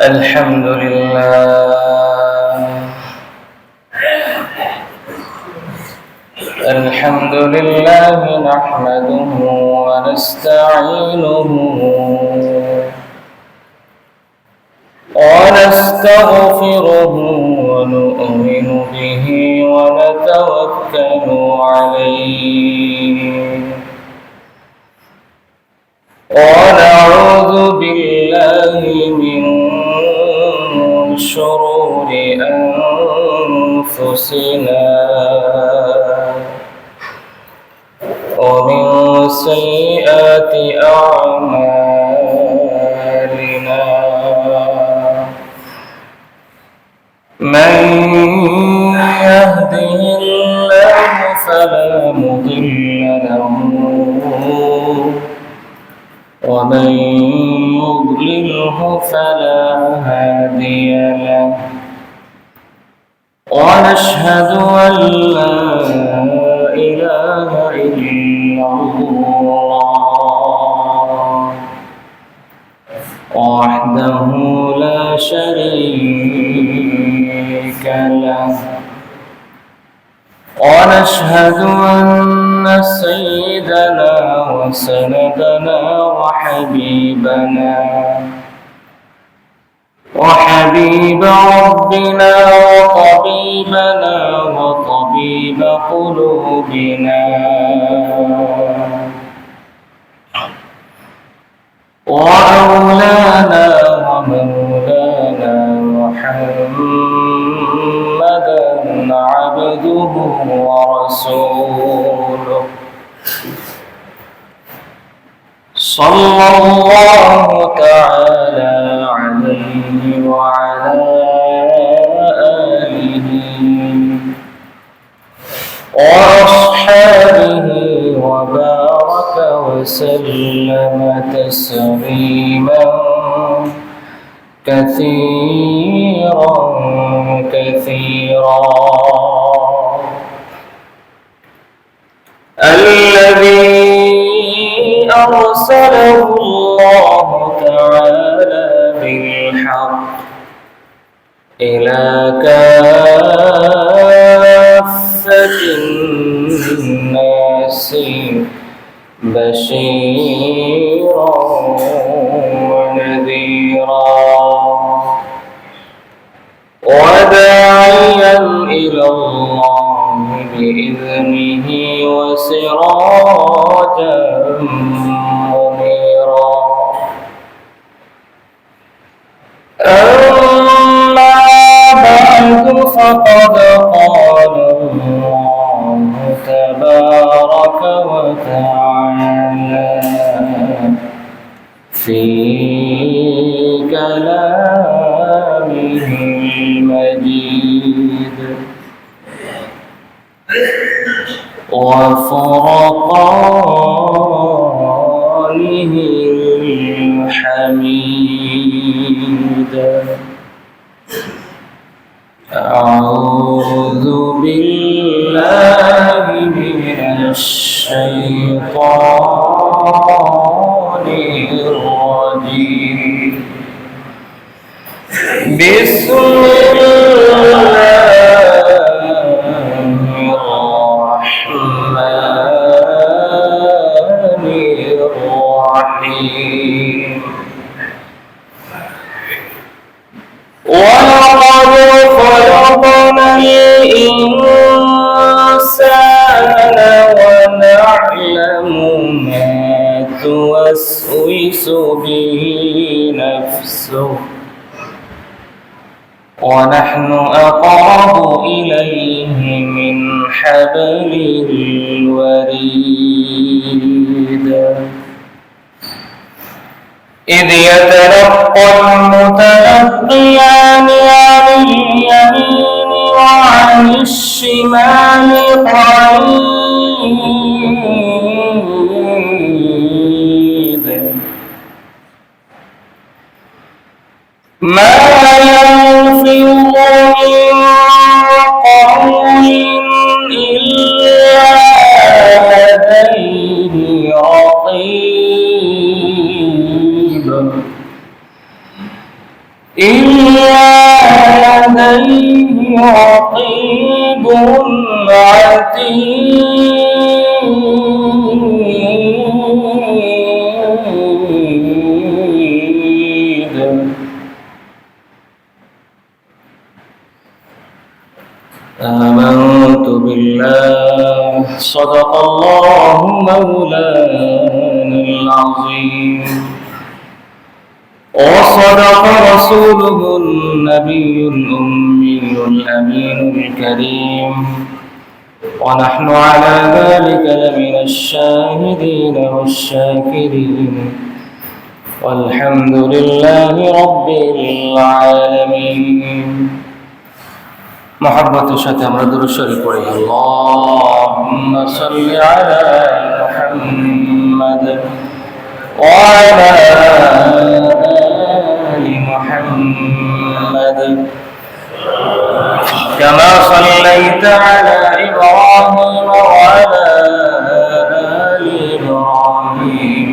الحمد لله نحمده ونستعينه ونستغفره ونؤمن به ونتوكل عليه ونعوذ بالله من شرور أنفسنا ومن سيئات أعمالنا من يهده الله فلا مضل له ومن يضلله فلا هادي له ونشهد أن لا إله إلا الله وحده لا شريك له ونشهد أن سيدنا وسندنا وحبيب ربنا وطبيبنا وطبيب قلوبنا وأولانا ومولانا محمدا عبده ورسوله صلى الله تعالى عليه وعلى آله وأصحابه وبارك وسلم تسليما كثيرا الذي أرسله الله تعالى بالحق إلى كافة الناس بشيرا ونذيرا وداعيا إلى الله بإذنه وسراجا منيرا أما بعد فقد قال الله تبارك وتعالى في كلامه المجيد وفرقانه الحميد أعوذ بالله من الشيطان الرجيم بسم الله الرحمن الرحيم ولقد خلقنا الإنسان ونعلم ما توسوس به نفسه ونحن أقرب إليه من حبل الوريد إذ يتلقى المتلقيان عن اليمين وعن الشمال قعيد ما يلفظ من قول إلا لديه رقيب إلا لديه رقيب عتيد آمنت بالله صدق الله مولانا العظيم وصدق رسوله النبي الأمي الأمين الكريم ونحن على ذلك لمن الشاهدين والشاكرين والحمد لله رب العالمين محبة شتى مرد الشريف اللهم صل على محمد وعلى آل محمد كما صليت على إبراهيم وعلى آل إبراهيم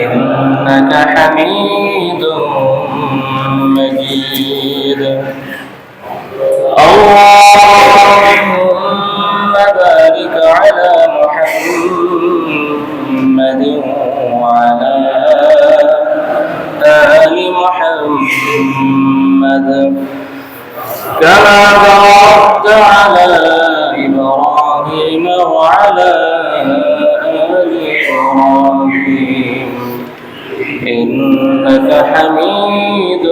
إنك حميد مجيد اللهم بارك على محمد وعلى آل محمد كما باركت على إبراهيم وعلى آل إبراهيم إنك حميد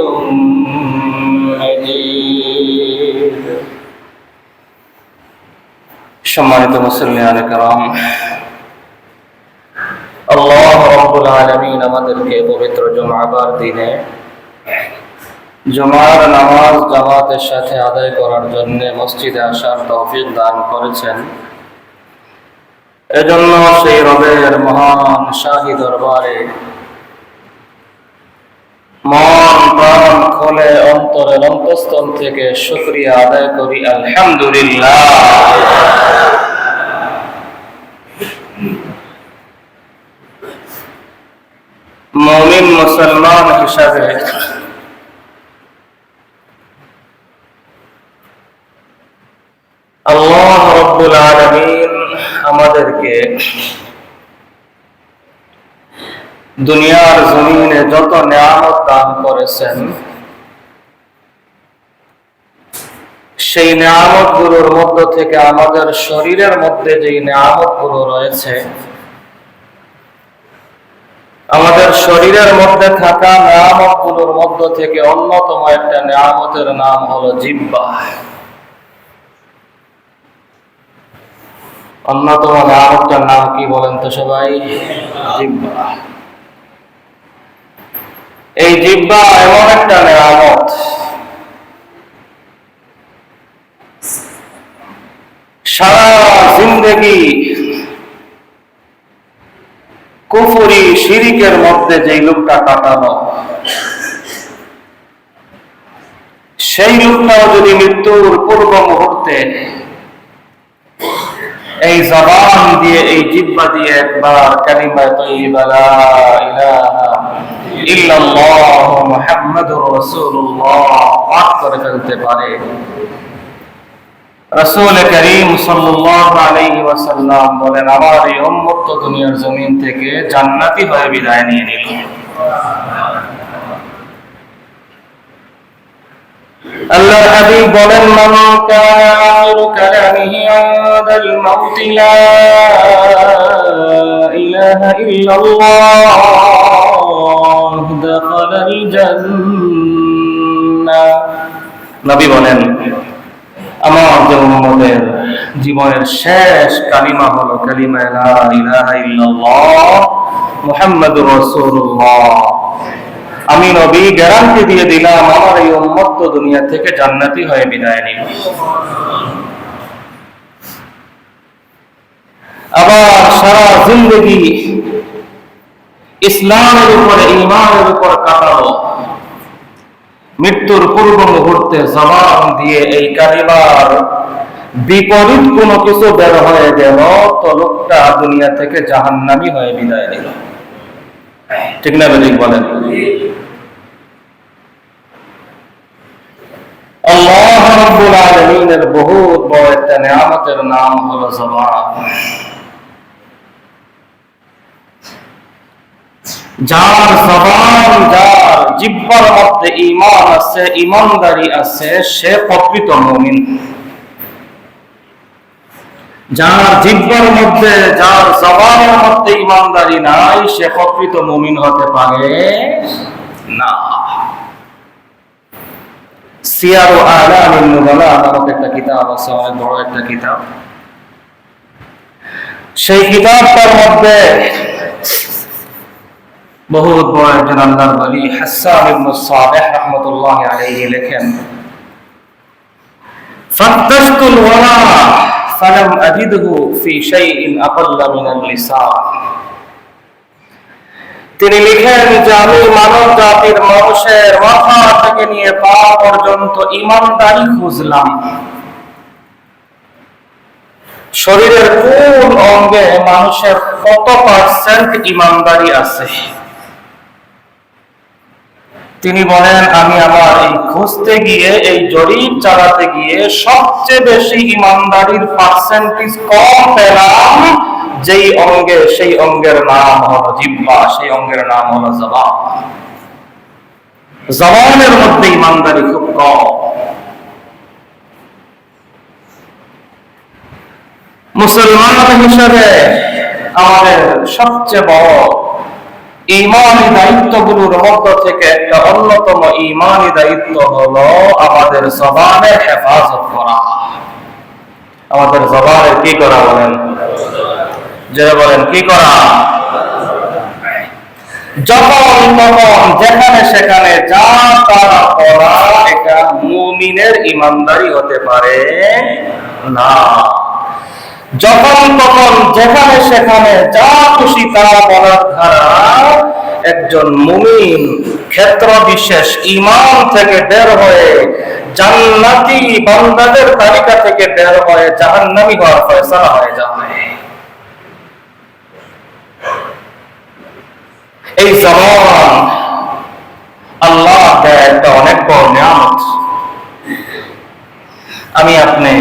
مجيد সম্মানিত মুসলিয়ান کرام আল্লাহ রাব্বুল আলামিন আমাদেরকে পবিত্র জুমাবার দিনে জুমার নামাজ জামাতের সাথে আদায় করার জন্য মসজিদে আসার তৌফিক দান করেছেন। এজন্য সেই রবের মহান শাহী দরবারে মন প্রাণ খুলে অন্তরের অন্তঃস্থল থেকে শুকরিয়া আদায় করি আলহামদুলিল্লাহ। মুমিন মুসলমান হিসাবে আল্লাহ রাব্বুল আলামিন আমাদেরকে দুনিয়ার জমিনে যত নিয়ামত দান করেছেন সেই নিয়ামত গুলোর মধ্য থেকে আমাদের শরীরের মধ্যে যে নিয়ামত গুলো রয়েছে, আমাদের শরীরের মধ্যে থাকা নিয়ামত গুলোর মধ্য থেকে অন্যতম একটা নিয়ামতের নাম হলো জিহ্বা। অন্যতম নিয়ামতটার নাম কি বলেন তো সবাই? জিহ্বা। এই জিহ্বা এমন একটা নিয়ামত, সারা জিন্দেগি কুফরি শিরিকের মধ্যে যেই লোকটা কাটানো, সেই লোকটাও যদি মৃত্যুর পূর্ব মুহূর্তে এই জবান দিয়ে, এই জিহ্বা দিয়ে একবার কালিমা তাইয়্যিবা লা ইলাহা ইল্লাল্লাহ মুহাম্মাদুর রাসূলুল্লাহ পাঠ করে ফেলতে পারে, রাসূল করিম সাল্লাল্লাহু আলাইহি ওয়াসাল্লাম বলেন আমার এই উম্মত তো দুনিয়ার জমিন থেকে জান্নাতি হয়ে বিদায় নিয়ে নিল। আল্লাহর হাবিব বলেন মান কানা আখিরু কালামিহি ইনদাল মাউত লা ইলাহা ইল্লাল্লাহ দাখালাল জান্নাহ। নবী বলেন আমার উম্মতের জীবনের শেষ কালিমা হলো কালিমা লা ইলাহা ইল্লাল্লাহ মুহাম্মাদুর রাসূলুল্লাহ। আমি নবী গ্যারান্টি দিয়ে দিলাম আমার এই উম্মত তো দুনিয়া থেকে জান্নাতি হয়ে বিদায় নিল। আবার সারা জিন্দেগি ইসলামের উপরে ঈমানের উপর কাটালো, মৃত্যুর পূর্ব মুহূর্তে জবান দিয়ে এই কালিমার বিপরীত কোনো কিছু বের হয়ে গেল তো লোকটা দুনিয়া থেকে জাহান্নামী হয়ে বিদায় নিল। ঠিক না ঠিক বলেন? আলামিনের বহুত বড় একটা নিয়ামতের নাম হলো জবান। যার জবান, যার জিহ্বার মধ্যে ঈমান আছে, ঈমানদারি আছে, সে প্রকৃত মুমিন। যার জিহ্বার মধ্যে, যার জবানের মধ্যে ঈমানদারি নাই, সে প্রকৃত মুমিন হতে পারে না। সিয়ারু আলামিন নুবালা নামক একটা কিতাব আছে, অনেক বড় একটা কিতাব। সেই কিতাবটার মধ্যে বহুত বড় একজন আল্লাহর ওলি হাসান ইবনে সালেহ রাহমাতুল্লাহি আলাইহি লেখেন, ফাত্তাশতুল ওয়ারা ফালাম আজিদহু ফি শাইইন আকাল্লা মিনাল লিসান। তিনি লিখেন যে আমি মানব জাতির মানুষের মাথা থেকে নিয়ে পা পর্যন্ত ঈমানদারি খুঁজলাম, শরীরের কোন অঙ্গে মানুষের কত পার্সেন্ট ঈমানদারি আছে। তিনি বলেন আমি আমার এই খুঁজতে গিয়ে, এই জরিপ চালাতে গিয়ে সবচেয়ে বেশি ঈমানদারির পার্সেন্টেজ কম পেলাম যেই অঙ্গে, সেই অঙ্গের নাম হলো জিহ্বা, সেই অঙ্গের নাম হলো জবান। জবানের মধ্যে ঈমানদারি খুব কম। মুসলমান হিসেবে আমাদের সবচেয়ে বড় ঈমানী দায়িত্বগুলোর মধ্য থেকে একটা অন্যতম ঈমানী দায়িত্ব হলো আমাদের জবানের হেফাজত করা। আমাদের জবানের কি করা বলেন? যারা বলেন কি করা? যখন তখন যেখানে সেখানে যা তা করা, এটা মুমিনের ঈমানদারি হতে পারে না। যখন তখন যেখানে সেখানে যা খুশি তা বলার ধারা একজন মুমিন ক্ষেত্র বিশেষ ঈমান থেকে বের হয়ে জান্নাতি বান্দাদের তালিকা থেকে বের হয়ে জাহান্নামী হওয়ার ফয়সালা হয়ে যাবে। এই জবান আল্লাহ দেয় একটা অনেক বড় নিয়ামত। আমি আপনি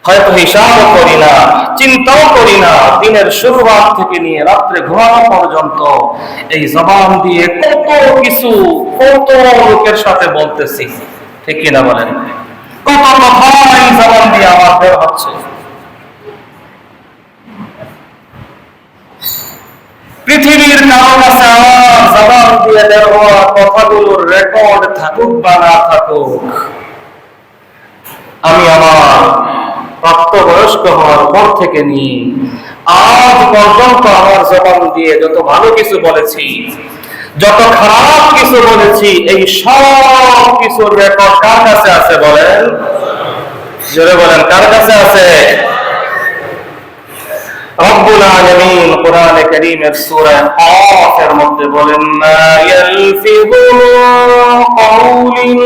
হয়তো হিসাবও করি না, চিন্তাও করি না, দিনের শুরুয়াত থেকে নিয়ে রাত্রে ঘুমানো পর্যন্ত এই জবান দিয়ে কত কিছু, কত লোকের সাথে বলতেছি, ঠিক কিনা বলেন? কত কথা এই জবান দিয়ে আমার বের হচ্ছে। পৃথিবীর কারো কাছে আমার জবান দিয়ে বের হওয়া কথাগুলোর রেকর্ড থাকুক বা না থাকুক, আমি আমার প্রাপ্তবয়স্ক হওয়ার পর থেকে নিয়ে আজ পর্যন্ত আমার জবান দিয়ে যত ভালো কিছু বলেছি, যত খারাপ কিছু বলেছি, এই সব কিছুর রেকর্ড কার কাছে আছে বলেন? জোরে বলেন, কার কাছে আছে? রব্বুল আলামিন কোরআনে কারীমের সূরা কাফ এর মধ্যে বলেন, মা ইয়ালফিযু কাউলিন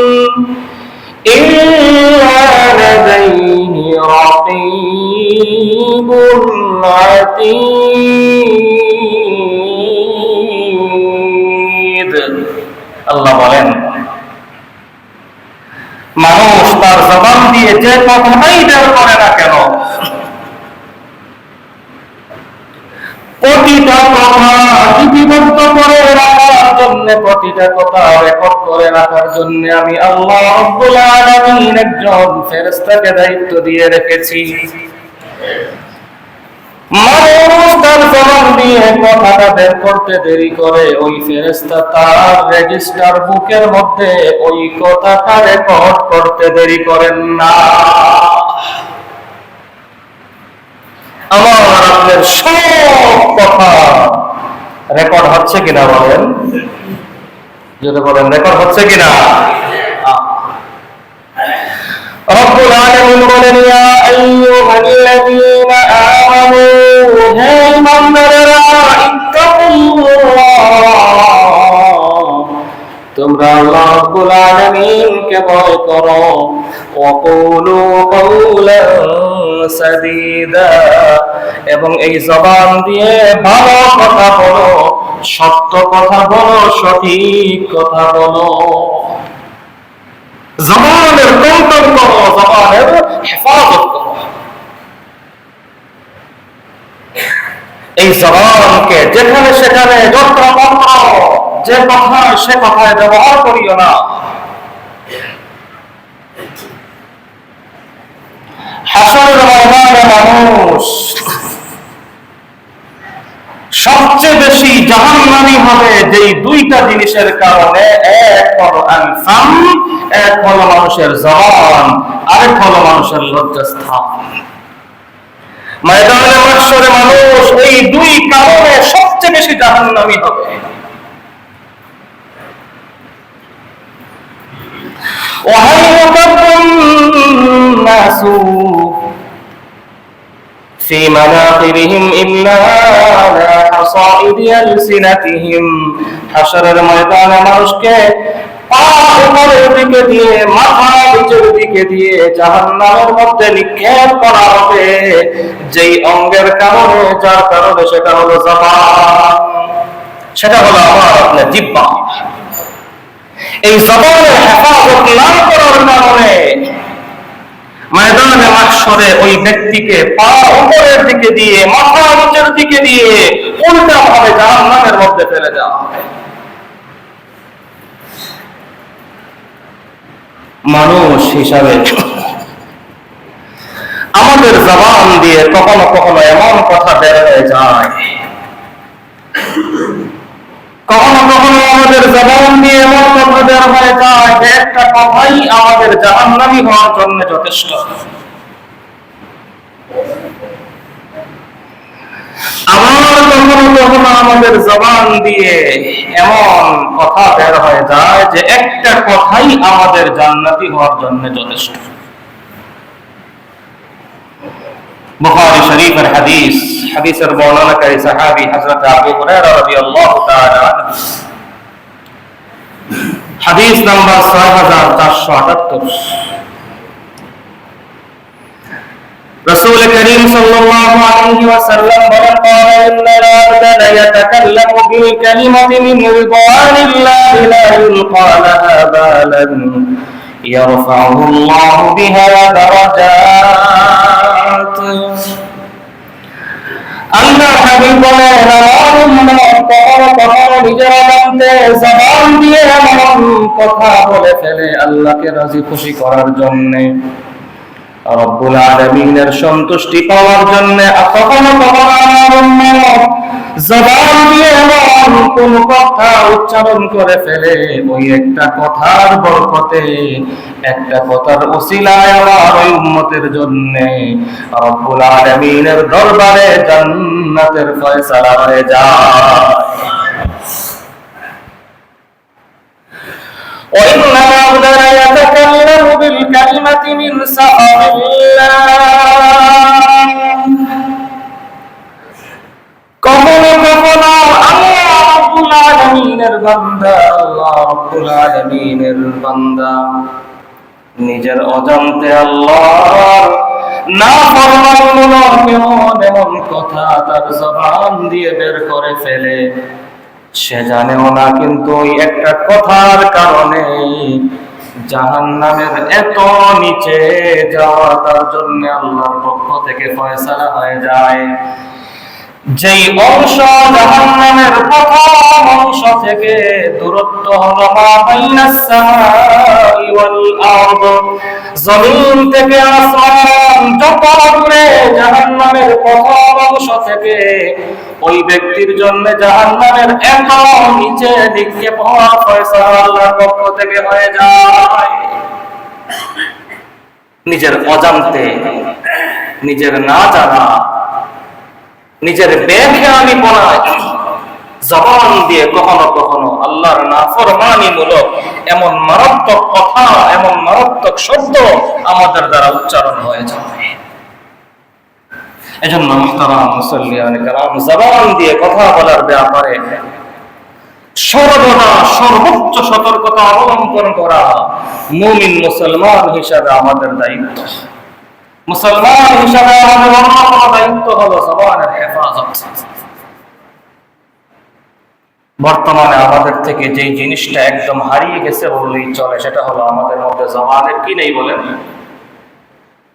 ইল্লা লাদাইহি রাকীবুন আতীদ। আল্লাহ বলেন, মানুষ তার জবান দিয়ে যে কথাই বের করে না কেন, প্রতিটা কথা লিপিবদ্ধ করে রাখার জন্য, প্রতিটা কথা রেকর্ড করে রাখার জন্য আমি আল্লাহ রাব্বুল আলামিন একজন ফেরেশতাকে দায়িত্ব দিয়ে রেখেছি। মানুষ তার জবান দিয়ে কথাটা বের করতে দেরি করে, ওই ফেরেশতা তার রেজিস্টার বুকের মধ্যে ওই কথাটা রেকর্ড করতে দেরি করেন না। আমার আপনার সব কথা রেকর্ড হচ্ছে কিনা বলেন? যদি বলেন রেকর্ড হচ্ছে কিনা? রব্বুল আলামিন বলেন, ইয়া আইয়ুহাল্লাযীনা আমানু, হে ঈমানদারেরা, ইত্তাকুল্লাহ, তোমরা আল্লাহ রাব্বুল আলামিনকে ভয় করো, ওয়া কুলু কাওলান সাদীদা, এবং এই জবান দিয়ে ভালো কথা বলো, সত্য কথা বলো, সঠিক কথা বলো। জবান কন্ট্রোল করো, জবানের হেফাজত করো। এই জবানকে যেখানে সেখানে যত্রতত্র যে কথায় সে কথায় ব্যবহার করিও না। হাসরের ময়দানে মানুষ সবচেয়ে বেশি জাহান্নামী হবে যেই দুইটা জিনিসের কারণে, এক হলো আল-ফাম, এক হলো মানুষের জবান, আরেক হলো মানুষের লজ্জাস্থান। ময়দানে মাহশরে মানুষ এই দুই কারণে সবচেয়ে বেশি জাহান্নামী হবে। وهل يكب الناس في مناقرهم إلا على حصائد ألسنتهم। হাশরের ময়দানে মানুষকে পা উপরের দিকে দিয়ে মাথা নিচের দিকে দিয়ে জাহান্নামের মধ্যে নিক্ষেপ করা হবে যেই অঙ্গের কারণে, যার কারণে, সেটা হলো জবান, সেটা হলো আমার আপনার জিহ্বা। এই জবানের হেফাজত না করার কারণে ময়দানে মাহশরে ওই ব্যক্তিকে পা উপরের দিকে দিয়ে মাথা নিচের দিকে দিয়ে উল্টা ভাবে জাহান্নামের মধ্যে ফেলে দেওয়া হবে। মানুষ হিসাবে আমাদের জবান দিয়ে কখনো কখনো এমন কথা বের হয়ে যায়, কখনো কখনো আমাদের জবান দিয়ে এমন কথা বের হয়ে যায় যে একটা কথাই আমাদের জাহান্নামী হওয়ার জন্য যথেষ্ট। আবার কখনো কখনো আমাদের জবান দিয়ে এমন কথা বের হয়ে যায় যে একটা কথাই আমাদের জান্নাতি হওয়ার জন্য যথেষ্ট। বুখারী শরীফের হাদিস, হাদিসের বর্ণনাকারী সাহাবী হযরত আবু হুরায়রা রাদিয়াল্লাহু তাআলা আনহু, হাদিস নাম্বার 6478। রাসূল করিম সাল্লাল্লাহু আলাইহি ওয়াসাল্লাম বলেন, قال إن العبد ليتكلم بالكلمة من رضوان الله لا يلقى لها بالا يرفعه الله بها درجات। আল্লাহ হাবিব বলেন, আমার উম্মত কখনো কখনো নিজের মধ্যে জবান দিয়ে এমন কথা বলে ফেলে আল্লাহকে রাজি খুশি করার জন্য, রব্বুল আলামিনের সন্তুষ্টি পাওয়ার জন্য। কখনো কখনো আমার উম্মত জবান দিয়ে এমন কোন কথা উচ্চারণ করে ফেলে, ওই একটা কথার বরকতে, একটা কথার উসিলায় আমার ওই উম্মতের জন্য রব্বুল আলামিনের দরবারে জান্নাতের ফয়সালা হয়ে যায়। وإن العبد ليتكلم بالكلمة من سخط الله। কখনো কখনো আল্লাহ রাব্বুল আলামিনের বান্দা, আল্লাহ রাব্বুল আলামিনের বান্দা নিজের অজান্তে আল্লাহর নাফরমানমূলক এমন কথা তার জবান দিয়ে বের করে ফেলে, সে জানেও না, কিন্তু ওই একটা কথার কারণে জাহান্নামের এত নিচে যাওয়া তার জন্য আল্লাহর পক্ষ থেকে ফয়সালা হয়ে যায়। যেই অংশ জাহান্নামের প্রথম অংশ থেকে দূরত্ব হলো মা বাইনাস সামাই ওয়াল আরদ, জমিন থেকে আসমান যত দূরে জাহান্নামের প্রথম অংশ থেকে ওই ব্যক্তির জন্য জাহান্নামের এত নিচে নিক্ষেপ হওয়ার ফয়সালা আল্লাহর পক্ষ থেকে হয়ে যায়। নিজের অজান্তে, নিজের না জানা, নিজের বেখেয়ালিপনায় জবান দিয়ে কখনো কখনো আল্লাহর নাফরমানিমূলক এমন মারাত্মক কথা, এমন মারাত্মক শব্দ আমাদের দ্বারা উচ্চারণ হয়ে যায়। এজন্য মুহতারাম মুসল্লিয়ান কিরাম, জবান দিয়ে কথা বলার ব্যাপারে সর্বদা সর্বোচ্চ সতর্কতা অবলম্বন করা মুমিন মুসলমান হিসাবে আমাদের দায়িত্ব। মুসলমান হিসাবে আমাদের অন্যতম দায়িত্ব হলো জবানের হেফাজত। বর্তমানে আমাদের থেকে যে জিনিসটা একদম হারিয়ে গেছে বললেই চলে, সেটা হলো আমাদের মধ্যে জবানের কি নেই বলেন?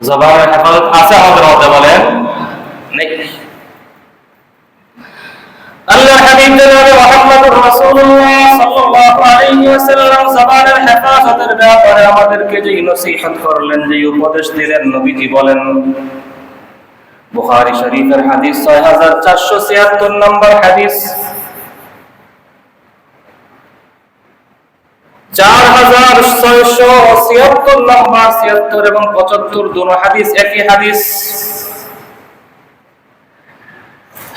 জবানের হেফাজত আছে আমাদের মধ্যে বলেন? নেই। আল্লাহর হাবিব জনাব মুহাম্মদুর রাসূলুল্লাহ সাল্লাল্লাহু আলাইহি ওয়াসাল্লাম জবানের হেফাজতের ব্যাপারে আমাদেরকে যে নসিহত করলেন, যে উপদেশ দিলেন, নবীজি বলেন, বুখারী শরীফের হাদিস 6476 নম্বর হাদিস, 4676 নম্বর, 76 এবং 75 দুটো হাদিস একই হাদিস।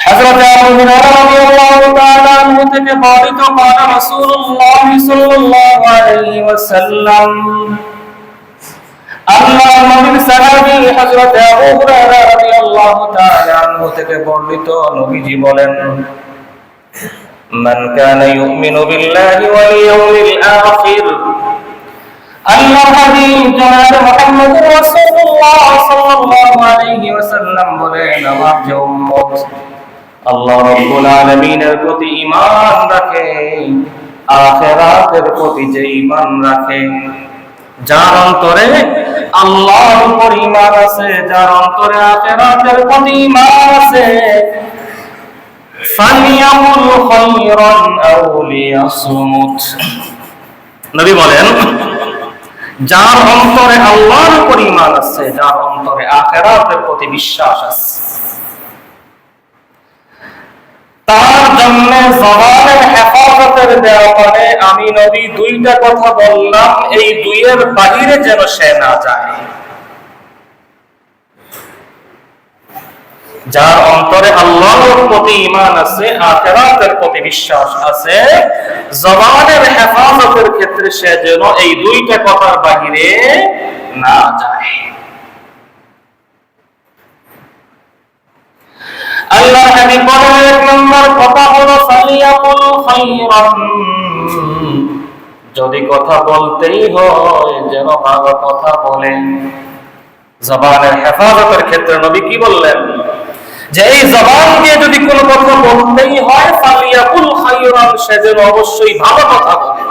হযরত আবু হুরায়রা রাদিয়াল্লাহু তাআলা আনহু থেকে বর্ণিত, قال রাসূলুল্লাহ সাল্লাল্লাহু আলাইহি ওয়াসাল্লাম, আল্লাহর নবীর সাহাবী হযরত আবু হুরায়রা রাদিয়াল্লাহু তাআলা আনহু থেকে বর্ণিত, নবীজি বলেন, মান কানা ইউমিনু বিল্লাহি ওয়াল ইয়াউমিল আখির, আল্লাহর হাবিব জনাব মুহাম্মদুর রাসূলুল্লাহ সাল্লাল্লাহু আলাইহি ওয়াসাল্লাম বলেন, আমার যে উম্মত আল্লাহ রাব্বুল আলামিনের প্রতি ঈমান রাখে, আখিরাতের প্রতি যে ঈমান রাখে, যার অন্তরে আল্লাহর উপর ঈমান আছে, যার অন্তরে আখিরাতের প্রতি ঈমান আছে, ফালিয়াকুল খায়রান আও লিয়াসমুত, নবী বলেন, যার অন্তরে আল্লাহর উপর ঈমান আছে, যার অন্তরে আখিরাতের প্রতি বিশ্বাস আছে, তার জন্য জবানের হেফাজতের ব্যাপারে আমি নবী দুইটা কথা বললাম, এই দুইয়ের বাহিরে যেন সে না যায়। যার অন্তরে আল্লাহর প্রতি ঈমান আছে, আখিরাতের প্রতি বিশ্বাস আছে, জবানের হেফাজতের ক্ষেত্রে সে যেন এই দুইটা কথার বাহিরে না যায়। আল্লাহর হাবিব বলেন, এক নম্বর কথা হলো ফালিয়াকুল খায়রান, যদি কথা বলতেই হয় যেন ভালো কথা বলেন। জবানের হেফাজতের ক্ষেত্রে নবী কি বললেন? যে এই জবান দিয়ে যদি কোনো কথা বলতেই হয়, ফালিয়াকুল খায়রান, সে যেন অবশ্যই ভালো কথা বলে।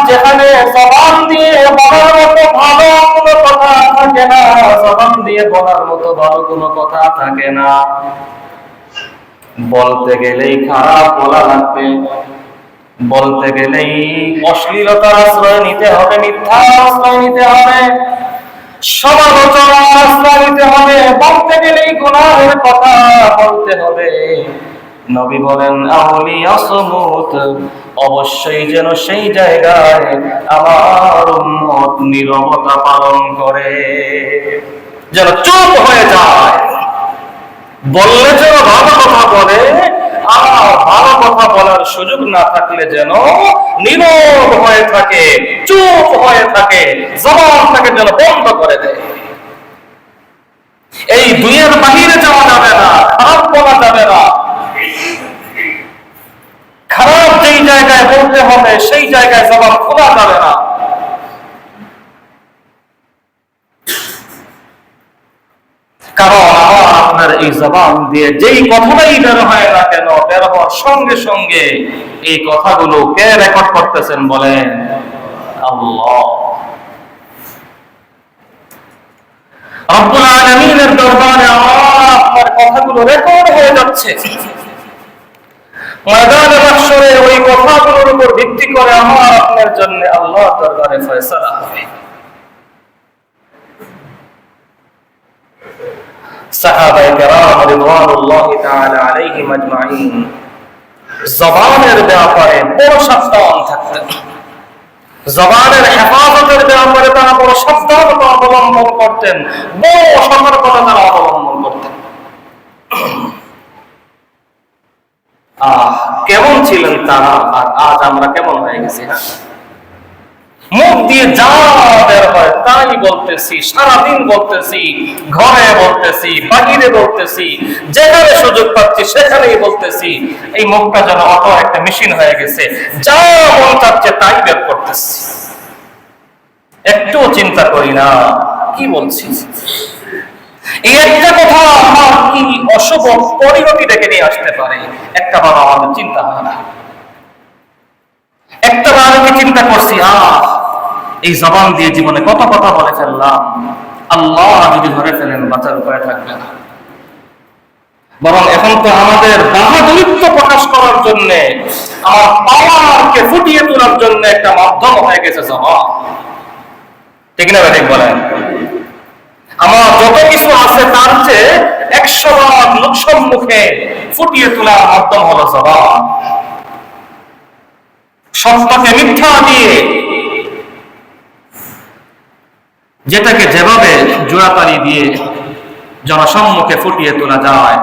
যেখানে জবান দিয়ে বলার মতো ভালো কোনো কথা থাকে না, জবান দিয়ে বলার মতো ভালো কোনো কথা থাকে না, বলতে গেলেই খারাপ বলা লাগবে, বলতে গেলেই অশ্লীলতার আশ্রয় নিতে হবে, মিথ্যার আশ্রয় নিতে হবে, সমালোচনার আশ্রয় নিতে হবে, বলতে গেলেই গুনাহের কথা বলতে হবে। নবী বলেন, আউলি আসমুত, অবশ্যই যেন সেই জায়গায় আমার উম্মত নীরবতা পালন করে, যেন চুপ হয়ে যায়। বললে যেন ভালো কথা বলে, আর ভালো কথা বলার সুযোগ না থাকলে যেন নীরব হয়ে থাকে, চুপ হয়ে থাকে, জবানটাকে যেন বন্ধ করে দেয়। এই দুইয়ের বাহিরে যাওয়া যাবে না, খারাপ বলা যাবে না, খারাপ যেই জায়গায় বলতে হবে সেই জায়গায় জবান খোলা যাবে না। কারণ আমার আপনার এই জবান দিয়ে যেই কথাটাই বের হয় না কেন, বের হওয়ার সঙ্গে সঙ্গে এই কথাগুলো কে রেকর্ড করতেছেন বলেন? আল্লাহ রব্বুল আলামিনের দরবারে আমার আপনার কথাগুলো রেকর্ড হয়ে যাচ্ছে। ময়দানে মাহশরে ওই কথাগুলোর উপর ভিত্তি করে আমার আপনার জন্য আল্লাহর দরবারে ফয়সালা হবে। সাহাবায়ে কেরাম রিদওয়ানুল্লাহি তাআলা আলাইহিম আজমাইন জবানের ব্যাপারে বড় সাবধান থাকতেন, জবানের হেফাজতের ব্যাপারে তারা বড় সাবধানতা অবলম্বন করতেন, বড় সতর্কতা তারা অবলম্বন করতেন। কেমন ছিলেন তারা, আর আজ আমরা কেমন হয়ে গেছি? হ্যাঁ, মুখ দিয়ে যা বের হয় তাই বলতেছি, সারাদিন বলতেছি, ঘরে বলতেছি, বাহিরে বলতেছি, যেখানে সুযোগ পাচ্ছি সেখানেই বলতেছি। এই মুখটা যেন অত একটা মেশিন হয়ে গেছে, যা মন চাচ্ছে তাই বের করতেছি, একটুও চিন্তা করি না কি বলছি। এই একটা কথা আমার কি অশুভ পরিণতি ডেকে নিয়ে আসতে পারে, একটা বার আমাদের চিন্তা হয় না। একটা বার আমি চিন্তা করছি, এই জবান দিয়ে জীবনে কত কথা বলে ফেললাম, আল্লাহ যদি ধরে ফেলেন বাঁচার উপায় থাকবে না। বরং এখন তো আমাদের বাহাদুরিত্ব প্রকাশ করার জন্য, আমার পাওয়ারকে ফুটিয়ে তোলার জন্য একটা মাধ্যম হয়ে গেছে জবান। ঠিক না ঠিক বলেন? আমার যত কিছু আছে তার চেয়ে 100 বার লোক সম্মুখে ফুটিয়ে তোলার মাধ্যম হলো জবান। সত্যকে মিথ্যা দিয়ে, যেটাকে যেভাবে জোড়াতালি দিয়ে জনসম্মুখে ফুটিয়ে তোলা যায়,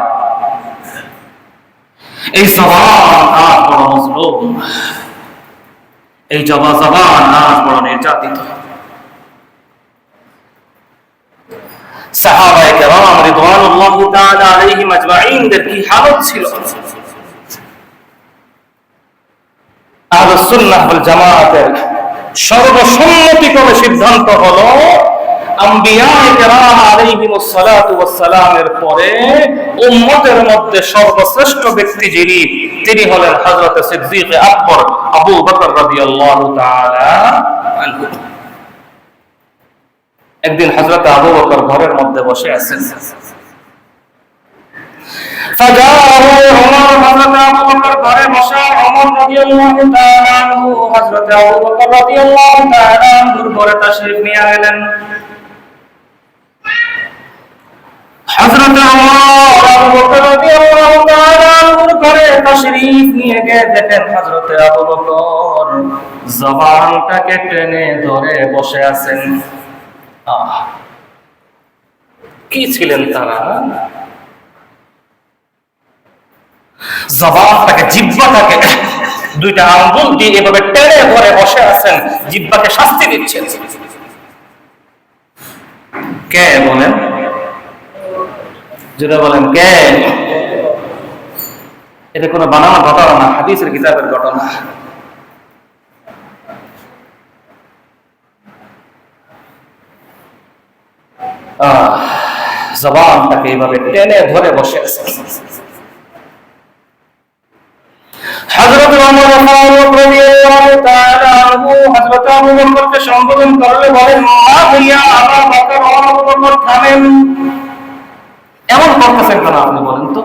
এই জবান আজ বড় মজলুম, এই জবান আজ বড় নির্যাতিত। সাহাবায়ে কেরাম রিদওয়ানুল্লাহি তাআলা আলাইহিম আজমাইনদের কি হালত ছিল। আহলুস সুন্নাহ ওয়াল জামাতের সর্বসম্মতিক্রমে সিদ্ধান্ত হলো, আম্বিয়ায়ে কেরাম আলাইহিমুস সালাতু ওয়াস সালামের পরে উম্মতের মধ্যে সর্বশ্রেষ্ঠ ব্যক্তি যিনি, তিনি হলেন হযরত সিদ্দিক আকবর আবু বকর রাদিয়াল্লাহু তাআলা আনহু। একদিন হযরত আবু বকর ঘরের মধ্যে বসে আছেন, ঘরে বসা ওমর রাদিয়াল্লাহু তাআলা আনহু হযরত আবু বকর রাদিয়াল্লাহু তাআলা আনহুর ঘরে তাশরীফ নিয়ে গেলেন। হযরত ওমর আবু বকর রাদিয়াল্লাহু তাআলা আনহুর ঘরে তাশরীফ নিয়ে গিয়ে দেখেন হযরত আবু বকর জবানটাকে টেনে ধরে বসে আছেন। কি ছিলেন তারা? জবানটাকে, জিহ্বাটাকে দুইটা আঙ্গুল দিয়ে এভাবে টেনে ধরে বসে আছেন, জিহ্বাকে শাস্তি দিচ্ছেন। কে বলেন? যেটা বলেন কে? এটা কোনো বানানো ঘটনা না, হাদিসের কিতাবের ঘটনা। জবানটাকে এইভাবে টেনে ধরে বসে আছে। হযরত ওমর ফারুক রাদিয়াল্লাহু তাআলা আনহু হযরত আবু বকরকে সম্বোধন করলে বলেন, মা হইয়া আবু বকর, আবু বকর থামেন। এমন করতেছেন কেন আপনি বলেন তো?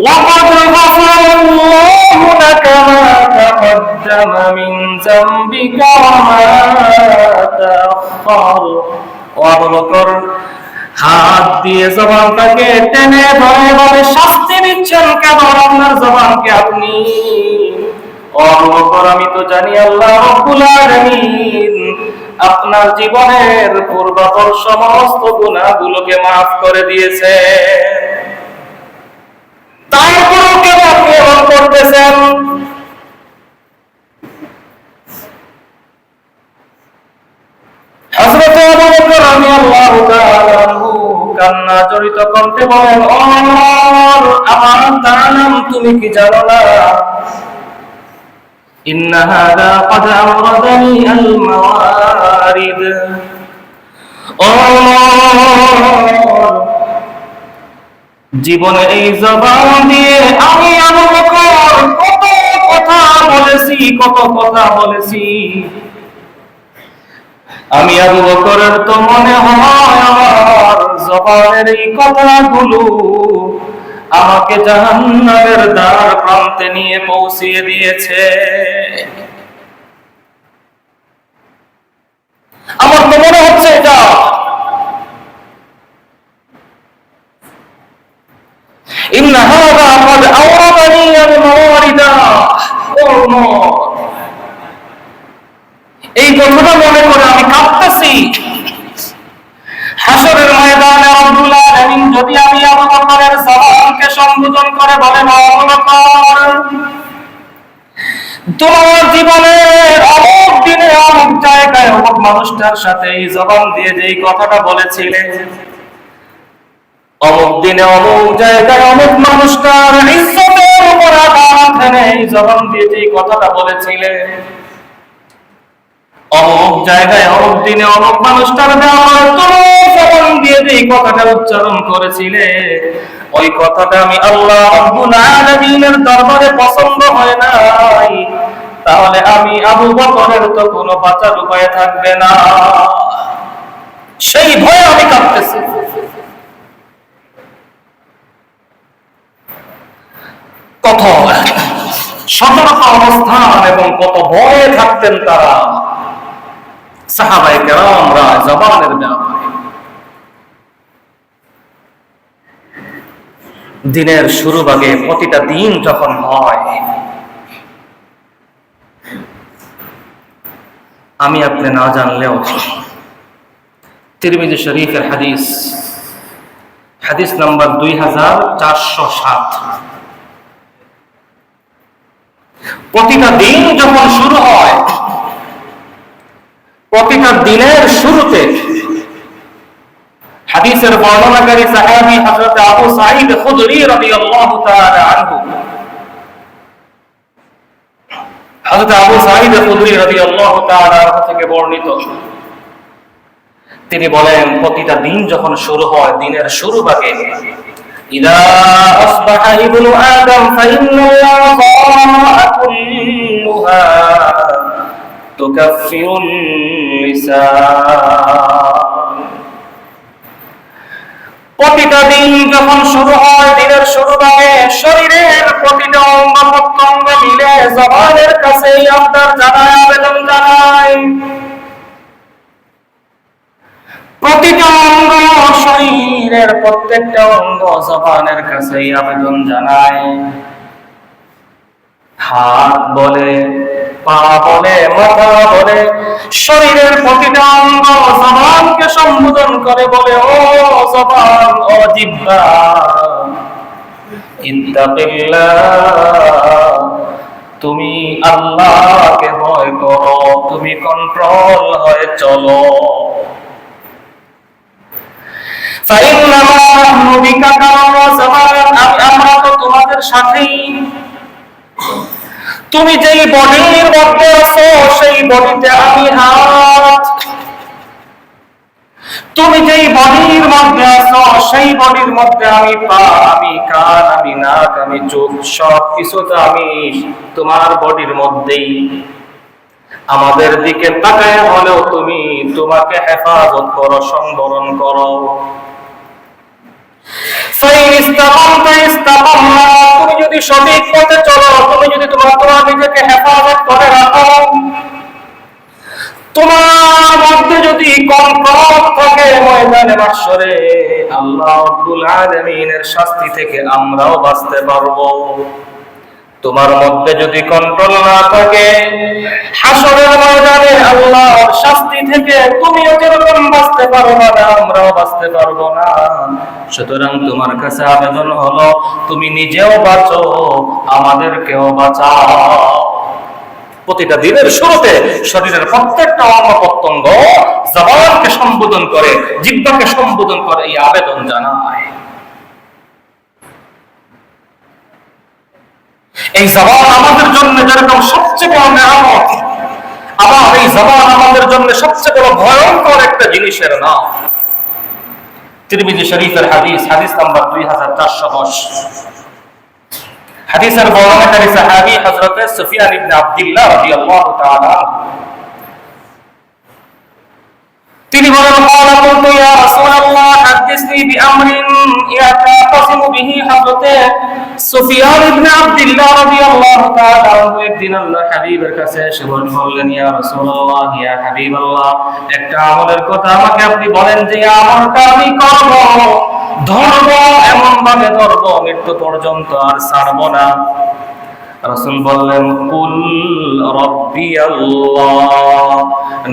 ওয়াকাদ গাফারাল্লাহু লাকা মা তাকদ্দামা মিন যামবিকা ওয়া মা তাআখার। ও আবু বকর, হাত দিয়ে জবানটাকে টেনে ধরে বলে শাস্তি দিচ্ছেন কেন আপনার জবানকে আপনি? ও আবু বকর, আমি তো জানি আল্লাহ রাব্বুল আলামিন আপনার জীবনের পূর্বাপর সমস্ত গুনাহগুলোকে মাফ করে দিয়েছে, তারপরেও কেন আপনি এমন করতেছেন? হযরত আবু বকর রাদিয়াল্লাহু তাআলা আনহু কান্না জড়িত কণ্ঠে বলেন, ওমর, আমার তাআলাম তুমি কি জানো না? ইন্না হাযা ক্বাদ আমরাদানি আল মাওয়ারিদ। ওমর, জীবনে এই জবান দিয়ে আমি আবু বকর কত কথা বলেছি। আমি আবু বকরের তো মনে হয় আমার জবানের এই কথাগুলো আমাকে জাহান্নামের দ্বার প্রান্তে নিয়ে পৌঁছিয়ে দিয়েছে। আমার তো মনে হচ্ছে এটা। ইন্না হাযা ক্বাদ আওরাদানি আল মাওয়ারিদা। এই কথাটা মনে করে আমি কাঁদতেছি। হাসরের ময়দানে রব্বুল আলামিন যদি আমি আবু বকরের জবানকে সম্বোধন করে বলেন, আবু বকর, তোমার জীবনের অমুক দিনে অমুক জায়গায় অমুক মানুষটার সাথে এই জবান দিয়ে যেই কথাটা বলেছিলে, অমুক দিনে অমুক জায়গায় অমুক মানুষটার ইজ্জতের উপর আঘাত এনে এই জবান দিয়ে যেই কথাটা বলেছিলে, অমুক জায়গায় অমুক দিনে অমুক মানুষটার দেওয়ার জবান দিয়ে যে কথাটা উচ্চারণ করেছিলে, ওই কথাটা আমি আল্লাহ রাব্বুল আলামিনের দরবারে পছন্দ হয় নাই, তাহলে আমি আবু বকরের তো কোনো বাঁচার উপায় থাকবে না। সেই ভয়ে আমি কাঁপতেছি। কত সতর্ক অবস্থান এবং কত ভয়ে থাকতেন তারা সাহাবায়ে কেরামরা জবানের ব্যাপারে। দিনের শুরু ভাগে প্রতিটা দিন যখন হয়, আমি আপনি না জানলেও তিরমিজি শরীফের হাদিস নাম্বার 2407, প্রতিটা দিন যখন শুরু হয়, প্রতিটা দিনের শুরুতে হাদিসের বর্ণনাকারী সাহাবী হযরত আবু সাঈদ খুদরী রাদিয়াল্লাহু তাআলা আনহু, হযরত আবু সাঈদ খুদরী রাদিয়াল্লাহু তাআলা আনহু থেকে বর্ণিত, তিনি বলেন প্রতিটা দিন যখন শুরু হয়, দিনের শুরু ভাগে ইদা আসবাহা ইবনু আদম ফাইন্নাল্লাহ কুল্লুহা তুকাফিরুল লিসান। প্রতিটা দিন যখন শুরু হয়, দিনের শুরু ভাগে শরীরের প্রতিটা অঙ্গ প্রত্যঙ্গ মিলে জবানের কাছে আবদার জানায়, আবেদন জানায়। প্রতিটা অঙ্গ, শরীরের প্রত্যেকটা অঙ্গ জবানের কাছে আবেদন জানায়। হাত বলে, পা বলে, মাথা বলে, শরীরের প্রতিটা অঙ্গ জবানকে সম্বোধন করে, বলে ও জবান, ও জিহ্বা, ইত্তাকিল্লাহ, তুমি আল্লাহকে ভয় করো, তুমি কন্ট্রোল হয়ে চলো। আমরা তো তোমাদের সাথেই, তুমি যেই বডির মধ্যে আছো সেই বডিতে আমি হাত, তুমি যেই বডির মধ্যে আছো সেই বডির মধ্যে আমি পা, আমি কান, আমি নাক, আমি চোখ, সব কিছু তো আমি তোমার বডির মধ্যেই। আমাদের দিকে তাকায় হলেও তুমি তোমাকে হেফাজত করো, সংবরণ করো। তুমি যদি সঠিক পথে চলো, তুমি যদি তোমার নিজেকে হেফাজত করে রাখো, তোমার মধ্যে যদি কন্ট্রোল থাকে, ময়দানে মাহশরে আল্লাহ রাব্বুল আলামিনের শাস্তি থেকে আমরাও বাঁচতে পারবো। তোমার মধ্যে যদি কন্ট্রোল না থাকে, হাসরের ময়দানে আল্লাহর শাস্তি থেকে তুমিও যেরকম বাঁচতে পারবে না, আমরাও বাঁচতে পারবো না। সুতরাং তোমার কাছে আবেদন হলো, তুমি নিজেও বাঁচো, আমাদেরকেও বাঁচাও। প্রতিটা দিনের শুরুতে শরীরের প্রত্যেকটা অঙ্গ প্রত্যঙ্গ জবানকে সম্বোধন করে, জিহ্বাকে সম্বোধন করে, এই আবেদন জানায়। এই জবান আমাদের জন্য যেরকম সবচেয়ে বড় নিয়ামত, আবার এই জবান আমাদের জন্য সবচেয়ে বড় ভয়ঙ্কর একটা জিনিসের নাম। তিরমিজি শরীফের হাদিস নাম্বার 2410। হাদিসের বর্ণনাকারী সাহাবী হযরত সুফিয়ান ইবনে আব্দুল্লাহ রাদিয়াল্লাহু তাআলা, তিনি বলেন, ক্বালা কুনতু ইয়া রাসূলুল্লাহ হাদিসনি বিআমরিন ইয়াতাকাসিমু বিহি। হযরত সুফিয়ান ইবনে আব্দুল্লাহ রাদিয়াল্লাহু তাআলা একদিন আল্লাহর হাবিবের কাছে এসে বললেন, ইয়া রাসূলুল্লাহ, ইয়া হাবিবাল্লাহ, একটা আমলের কথা আমাকে আপনি বলেন যে আমলটা আমি করব, ধরব, এমন ভাবে ধরব মৃত্যু পর্যন্ত আর ছাড়ব না। রাসূল বললেন, কুল রাব্বি আল্লাহ।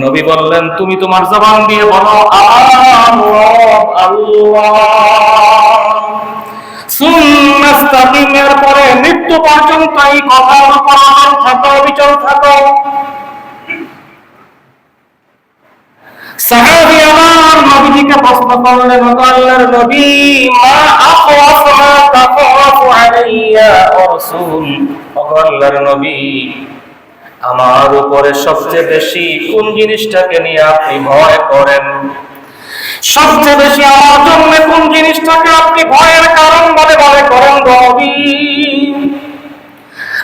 নবী বললেন, তুমি তোমার জবান দিয়ে বলো আল্লাহ আল্লাহ। সুন্নাস্তাকিমের পরে মৃত্যু পর্যন্ত এই কথার উপর থাকো, অবিচল থাকো। সাহাবী আমার নবীজিকে প্রশ্ন করলেন, আল্লাহর নবী, মা আখওয়াফ মা তাখাফু আলাইয়া ওয়া রাসূল। আল্লাহর নবী, আমার উপরে সবচেয়ে বেশি কোন জিনিসটাকে নিয়ে আপনি ভয় করেন? সবচেয়ে বেশি আমার জন্য কোন জিনিসটাকে আপনি ভয়ের কারণ বলে মনে করেন নবী?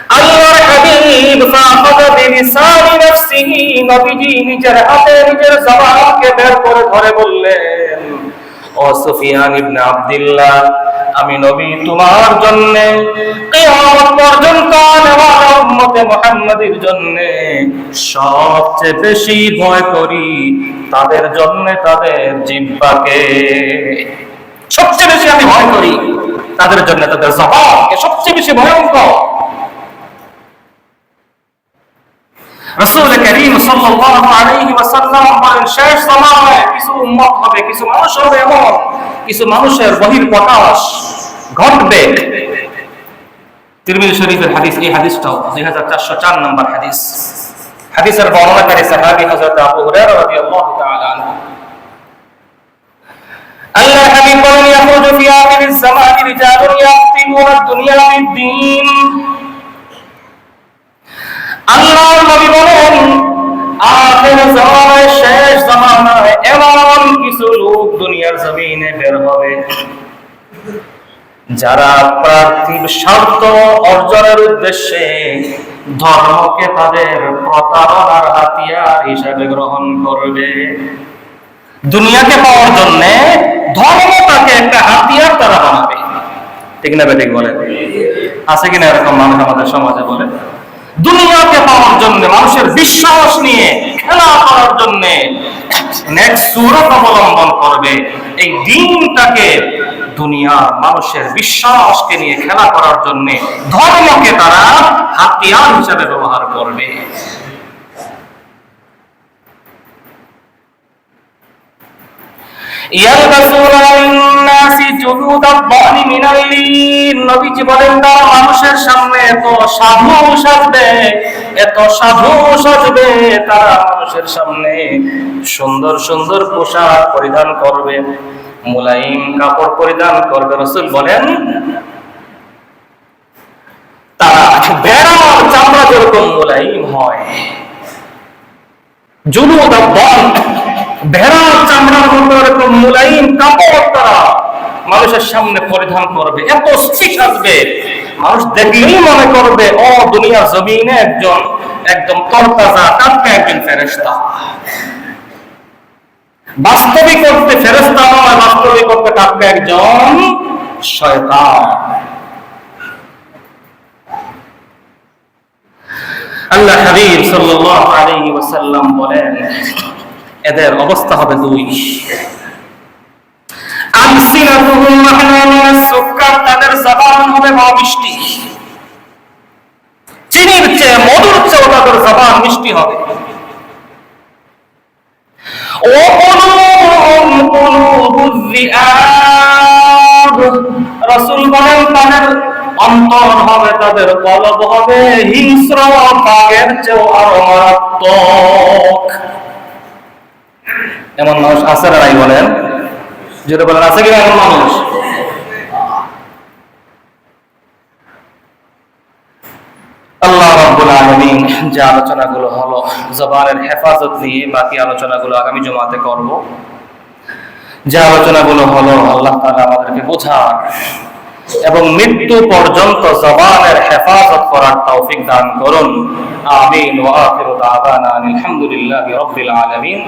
আল্লাহর হাবিব ফাআখাযা বিলিসানি নাফসিহি, নবীজি নিজের হাতে নিজের জবানকে বের করে ধরে বললেন, ও সুফিয়ান ইবনে আব্দুল্লাহ, আমি নবী তোমার জন্য কিয়ামত পর্যন্ত আমার উম্মতে মুহাম্মাদের জন্য সবচেয়ে বেশি ভয় করি তাদের জন্য, তাদের জিহ্বাকে সবচেয়ে বেশি আমি ভয় করি, তাদের জন্য তাদের জবানকে সবচেয়ে বেশি ভয়ঙ্কর। রাসূল করিম সাল্লাল্লাহু আলাইহি ওয়াসাল্লাম বলেন, শেষ জামানায় কিছু উম্মত হবে, কিছু মানুষ হবে, এমন কিছু মানুষের বহিঃপ্রকাশ ঘটবে। তিরমিজি শরীফের হাদিস, এই হাদিসটাও 2404 নম্বর হাদিস। হাদিসের বর্ণনাকারী সাহাবী হযরত আবু হুরায়রা রাদিয়াল্লাহু তাআলা আনহু। আল্লাহর হাবিব বলেন, ইয়াখরুজু ফি আখিরিজ জামানি রিজালুন ইয়াকতিলুনা দুনিয়া বিদ-দীন। আল্লাহর নবী বলেন, আখির জামানায়, শেষ জামানায় এমন কিছু লোক দুনিয়ার জমিনে বের হবে যারা পার্থিব স্বার্থ অর্জনের উদ্দেশ্যে ধর্মকে তাদের প্রতারণার হাতিয়ার হিসাবে গ্রহণ করবে। দুনিয়াকে পাওয়ার জন্য ধর্মটাকে একটা হাতিয়ার তারা বানাবে। ঠিক না বেঠিক বলে? আছে কিনা এরকম মানুষ আমাদের সমাজে? বলে দুনিয়াকে পাওয়ার জন্য, মানুষের বিশ্বাস নিয়ে খেলা করার জন্য নেক্সট সূরত অবলম্বন করবে। এই দিনটাকে, দুনিয়ার মানুষের বিশ্বাসকে নিয়ে খেলা করার জন্য ধর্মকে তারা হাতিয়ার হিসেবে ব্যবহার করবে। নবীজি বলেন, তারা মানুষের সামনে এত সাধু সাজবে, এত সাধু সাজবে, তারা মানুষের সামনে সুন্দর সুন্দর পোশাক পরিধান করবে, মুলায়িম কাপড় পরিধান করবে। রাসূল বলেন, তারা বেড়ার চামড়া যেরকম মুলায়িম হয়, জুলুদ আদ-দান, ভেড়ার চামড়ার মতো এরকম মুলায়িম কাপড় তারা মানুষের সামনে পরিধান করবে। এত স্ট্রিক আসবে, মানুষ দেখলেই মনে করবে ও দুনিয়ার জমিনে একজন একদম তরতাজা টাটকা একজন ফেরেশতা। বাস্তবিক করতে ফেরেশতা নয়, বাস্তবিক করতে টাটকা একজন শয়তান। আল্লাহ হাবিব সাল্লাল্লাহু আলাইহি ওয়াসাল্লাম বলেন, এদের অবস্থা হবে দুই। আলসিনাতুহুম মাহনা মিনাস সুক্কার, তাদের জবান হবে মিষ্টি, চিনির চেয়ে, মধুর চেয়ে তাদের জবান মিষ্টি হবে। ও কুলুবুহুম কুলুবুয যিআব, রাসূল বলেন, তাদের অন্তর হবে, তাদের কলব হবে হিংস্র বাঘের চেয়েও আরো মারাত্মক। এমন মানুষ আছে না নাই? বলেন, যেটা বলেন, আছে কিনা এমন মানুষ? আল্লাহ রাব্বুল আলামিন যে আলোচনাগুলো হলো জবানের হেফাজত নিয়ে, বাকি আলোচনাগুলো আগামী জুমাতে করব। যে আলোচনাগুলো হলো আল্লাহ তাআলা আমাদেরকে বোঝার এবং মৃত্যু পর্যন্ত জবানের হেফাজত করার তৌফিক দান করুন। আমিন। ওয়া আখিরু দাওয়ানা আলহামদুলিল্লাহি রাব্বিল আলামিন।